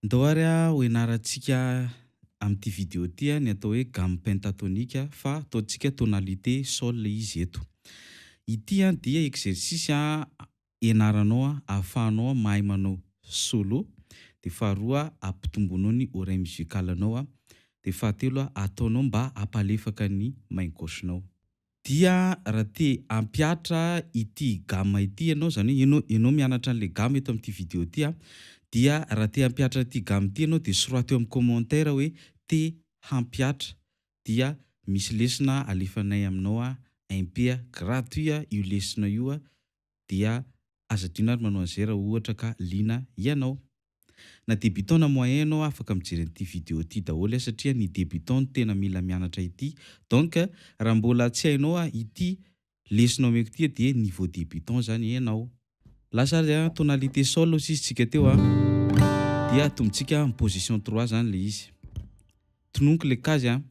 Ndoary ho ianarantsika amin'ity vidéo ty ny atao hoe gamme pentatonique fa ataontsika tonalité sol izy eto. Ity dia exercice ianaranao ahafahanao mahay manao solo, de faharoa ampitombonao ny oreille musicalenao, de fahatelo ataonao mba hampalefaka ny main gauchenao. Dia raha te hampiatra ity gamme ity ianao, zany hoe ianao mianatra an'le gamme eto amin'ity vidéo ty dia raha te hampiatra ity gamme ity ianao de sorata eo amin'ny commentaire hoe te hampiatra, dia misy lesona alefanay aminao MP gratuit io lesona io dia azo adino ary manao an'izay raha ohatra ka liana ianao. Na débutant na moyen ianao afaka mijery an'ity vidéo ity daholo satria ny débutant no tena mila mianatra ity. Donc raha mbola tsy hainao ity lesona omeko ity dia niveau débutant zany ianao. Lasa tonalité sol aussi tsika teo dia tombontsika en position 3 zany le izy. Tononiko le case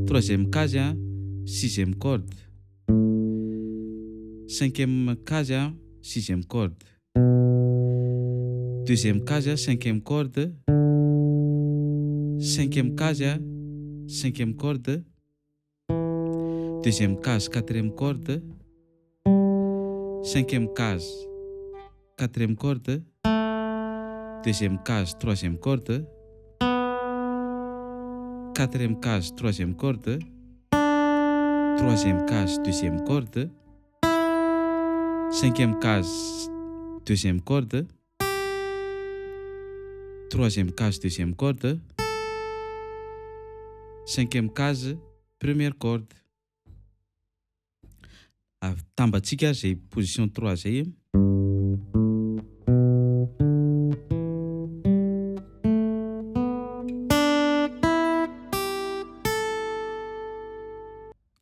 troisième case sixième corde, cinquième case sixième corde, deuxième case cinquième corde, cinquième case cinquième corde, deuxième case quatrième corde, cinquième case quatrième corde, deuxième case troisième corde, quatrième case troisième corde, troisième case deuxième corde, cinquième case deuxième corde, troisième case deuxième corde, cinquième case première corde. Tambatsika zay position 3 zay.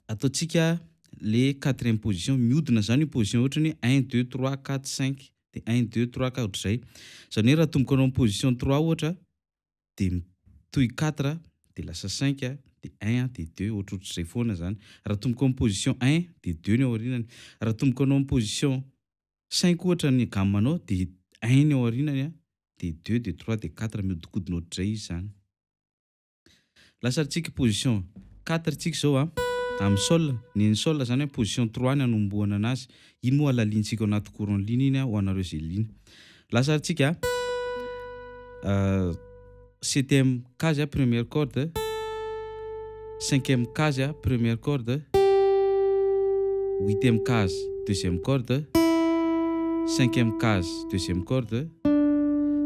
Ataontsika le quatrième position mihodina zany position ohatra ny 1 2 3 4 5 de 1 2 3 4 zay. Zany hoe raha tomboko anao position 3 ohatra de mitohy 4 de lasa 5 de 1 de 2 ohatrohatr'izay foana zany. Raha tomboko amin'ny position 1 de 2 ny aorinany. Raha tomboko anao amin'ny position 5 ohatra ny gammanao de 1 ny aorinany de 2 de 3 de 4 mihodinkodina ohatr'izay izy zany. Lasa tsika position 4 tsika zao amin'ny sol, ny sol zany position 3 ny anombohana anazy. Iny moa alaliantsika anaty courant ligne iny ho anareo zay liana. Lasa tsika septième case première corde, cinquième case première corde, huitième case deuxième corde, cinquième case deuxième corde,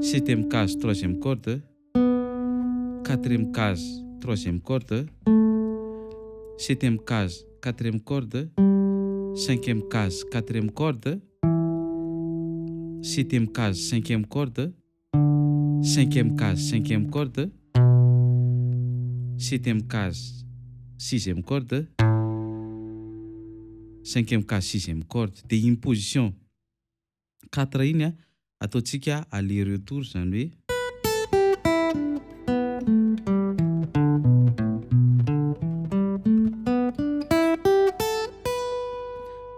septième case troisième corde, quatrième case troisième corde, septième case quatrième corde, cinquième case quatrième corde, septième case cinquième corde, cinquième case cinquième corde, septième case sixième corde, cinquième case sixième corde. De une position 4 iny ataontsika aller-retour zany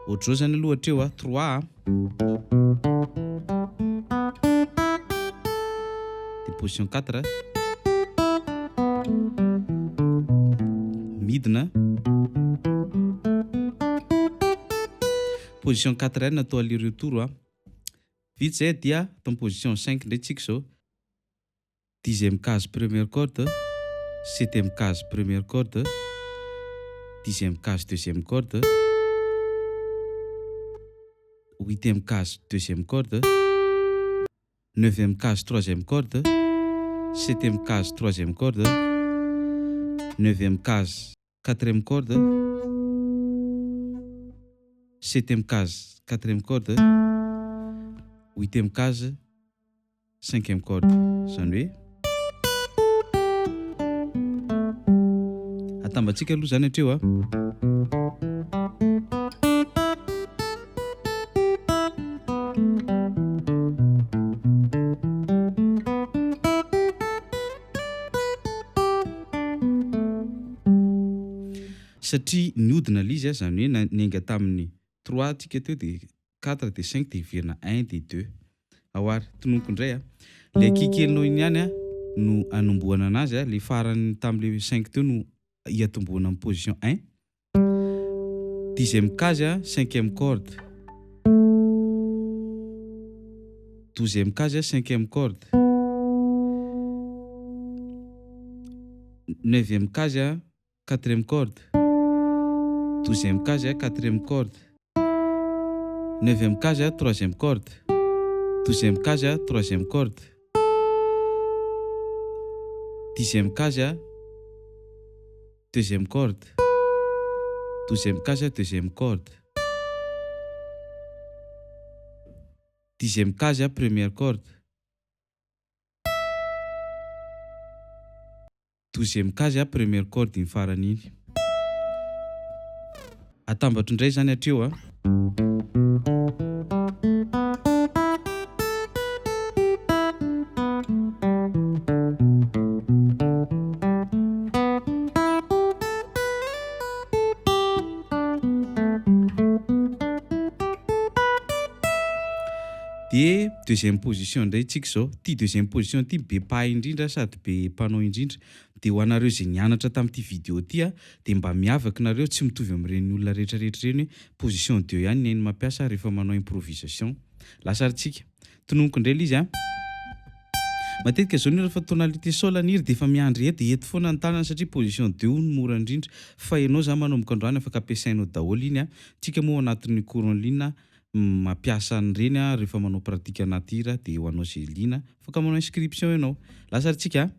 hoe ohatr'izao zany aloha hatreo 3 de position 4 midina, position 4 natao aller retour vite zay dia atao position 5 ndray tsika zao. Dixième case première corde, septième case première corde, dixième case deuxième corde, huitième case deuxième corde, neuvième case troisième corde, septième case troisième corde, neuvième case quatrième corde, septième case quatrième corde, huitième case cinquième corde. Zany hoe atambatsika aloha zany hatreo satria nihodina lizy zany hoe nenga tamin'ny 3 tsika teo de 4 de 5 de iverina 1 de 2. Aoary tononoko indray Le kikelinao iny ihany no anomboana anazy le farany tam'le 5 teo no iatomboana amin'ny position 1. Dixième case, cinquième corde. Douzième case, cinquième corde. Neuvième case, quatrième corde. Douzième case, quatrième corde. Neuvième case, troisième corde. Douzième case, troisième corde. Dixième case, deuxième corde. Douzième case, deuxième corde. Dixième case, première corde. Douzième case, première corde iny farany iny. Atambatro indray zany hatreo De deuxième position ndray tsika zao. Ty deuxième position ty be pahay indrindra sady be mpanao indrindra. De ho anareo zay nianatra tamin'ity vidéo ty de mba miavaka nareo tsy mitovy amin'ireny olona rehetrarehetra reny position 2 ihany ny mampiasa rehefa manao improvisation. Lasaritsika. Tononoko indray izy Matetika zao rehefa tonalité sol aniry de efa miandry de eto foana ny tanana satria position 2 no mora indrindra. Fa ianao za manomboka androany afaka ampiasainao daholo iny Tsika moa anatin'ny courant ligne mampiasa an'ireny rehefa manao pratique nature de ho anao zay liana afaka manao inscription ianao. Lasaritsika.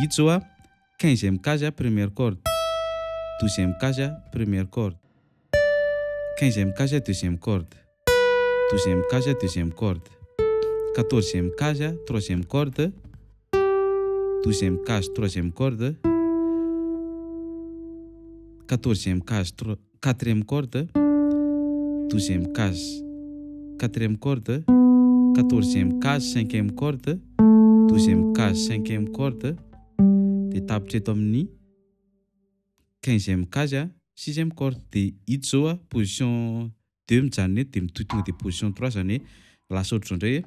Ito zao 15e case première corde. 12e case première corde. 15e case deuxième corde. 12e case deuxième corde. 14e case troisième corde. 12e case troisième corde. 14e case quatrième corde. 12e case quatrième corde. 14e case cinquième corde. 12e case cinquième corde. De tapitra eto amin'ny 15e case sixième corde. De ito zao position 2 mijanona eto de mitohy tonga de position 3 zany hoe lasa ohatran'izao indray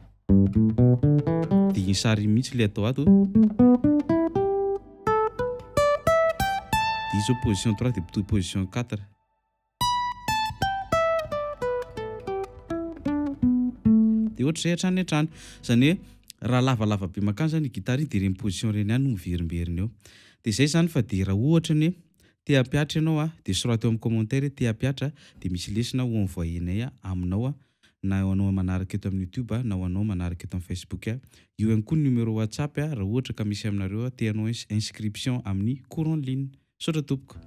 de iny sary mihitsy le atao ato. De izy zao position 3 de mitohy position 4. De ohatr'izay hatrany hatrany. Zany hoe raha lavalava be makany zany gitara iny de reny position reny ihany no miverimberiny eo. De zay zany fa de raha ohatra ny te hampiatra ianao de sorata eo amin'ny commentaire te hampiatra de misy lesona ho envoyenay aminao na ho anao manaraka eto amin'ny YouTube na ho anao manaraka eto amin'ny Facebook Io ihany koa ny numéro WhatsApp raha ohatra ka misy aminareo te hanao inscription amin'ny cours en ligne. Sotra tompoko.